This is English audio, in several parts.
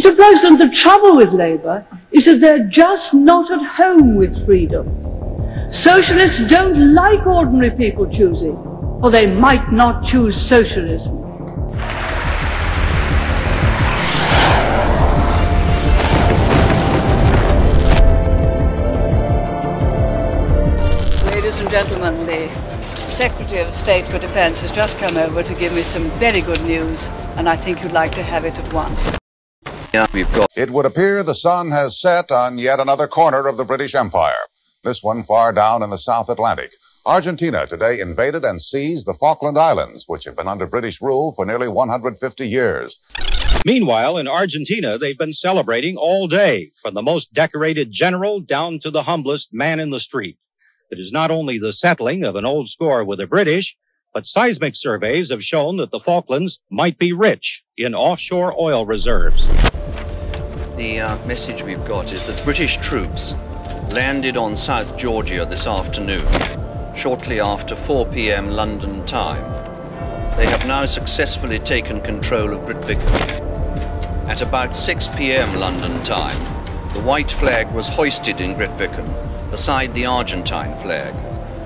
Mr. President, the trouble with Labour is that they're just not at home with freedom. Socialists don't like ordinary people choosing, or they might not choose socialism. Ladies and gentlemen, the Secretary of State for Defence has just come over to give me some very good news, and I think you'd like to have it at once. It would appear the sun has set on yet another corner of the British Empire, this one far down in the South Atlantic. Argentina today invaded and seized the Falkland Islands, which have been under British rule for nearly 150 years. Meanwhile, in Argentina, they've been celebrating all day, from the most decorated general down to the humblest man in the street. It is not only the settling of an old score with the British, but seismic surveys have shown that the Falklands might be rich in offshore oil reserves. The message we've got is that British troops landed on South Georgia this afternoon, shortly after 4 p.m. London time. They have now successfully taken control of Grytviken. At about 6 p.m. London time, the white flag was hoisted in Grytviken beside the Argentine flag,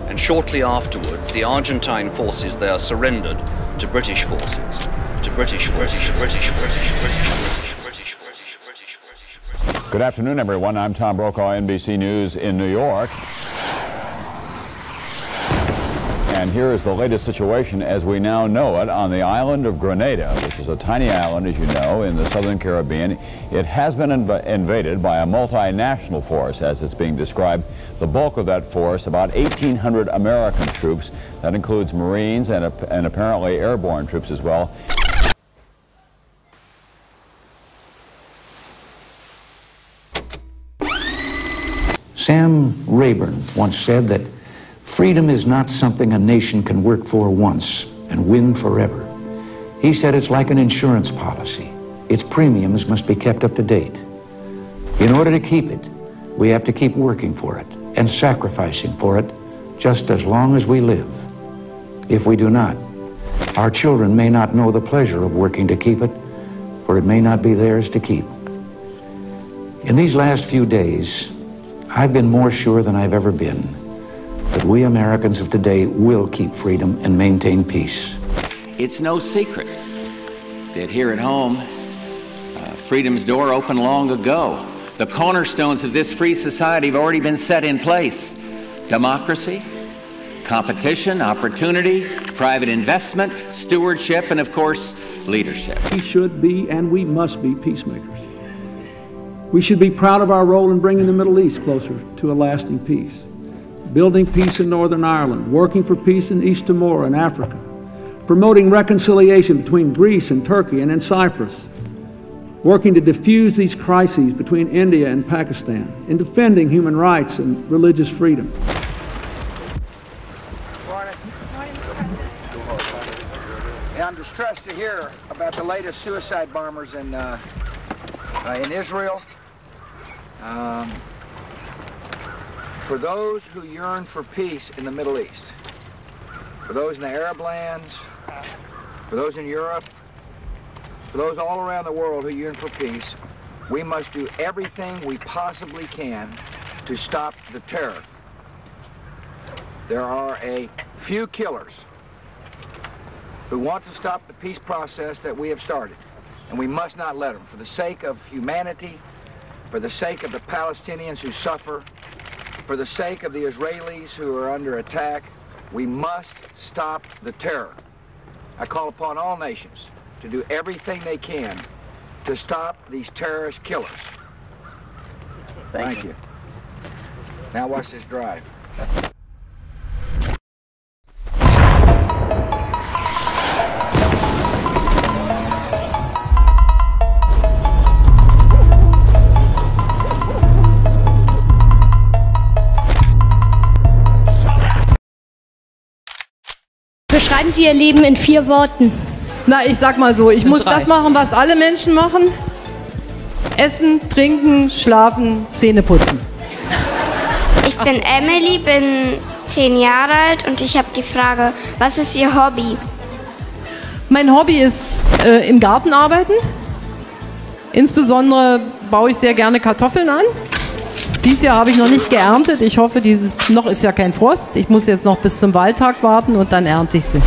and shortly afterwards the Argentine forces there surrendered to British forces. Good afternoon, everyone. I'm Tom Brokaw, NBC News in New York. And here is the latest situation as we now know it on the island of Grenada, which is a tiny island, as you know, in the southern Caribbean. It has been invaded by a multinational force, as it's being described. The bulk of that force, about 1,800 American troops. That includes Marines and apparently airborne troops as well. Sam Rayburn once said that freedom is not something a nation can work for once and win forever. He said it's like an insurance policy. Its premiums must be kept up to date. In order to keep it, we have to keep working for it and sacrificing for it just as long as we live. If we do not, our children may not know the pleasure of working to keep it, for it may not be theirs to keep. In these last few days, I've been more sure than I've ever been that we Americans of today will keep freedom and maintain peace. It's no secret that here at home, freedom's door opened long ago. The cornerstones of this free society have already been set in place. Democracy, competition, opportunity, private investment, stewardship, and of course, leadership. We should be and we must be peacemakers. We should be proud of our role in bringing the Middle East closer to a lasting peace, building peace in Northern Ireland, working for peace in East Timor and Africa, promoting reconciliation between Greece and Turkey and in Cyprus, working to diffuse these crises between India and Pakistan, and defending human rights and religious freedom. I'm distressed to hear about the latest suicide bombers in Israel. For those who yearn for peace in the Middle East, for those in the Arab lands, for those in Europe, for those all around the world who yearn for peace, we must do everything we possibly can to stop the terror. There are a few killers who want to stop the peace process that we have started, and we must not let them. For the sake of humanity, for the sake of the Palestinians who suffer, for the sake of the Israelis who are under attack, we must stop the terror. I call upon all nations to do everything they can to stop these terrorist killers. Thank you. Now watch this drive. Beschreiben Sie Ihr Leben in 4 Worten. Na, ich sag mal so, ich muss das machen, was alle Menschen machen. Essen, trinken, schlafen, Zähne putzen. Ich bin Emily, bin 10 Jahre alt und ich habe die Frage, was ist Ihr Hobby? Mein Hobby ist im Garten arbeiten, Insbesondere baue ich sehr gerne Kartoffeln an. Dieses Jahr habe ich noch nicht geerntet. Ich hoffe, noch ist ja kein Frost. Ich muss jetzt noch bis zum Wahltag warten und dann ernte ich sie.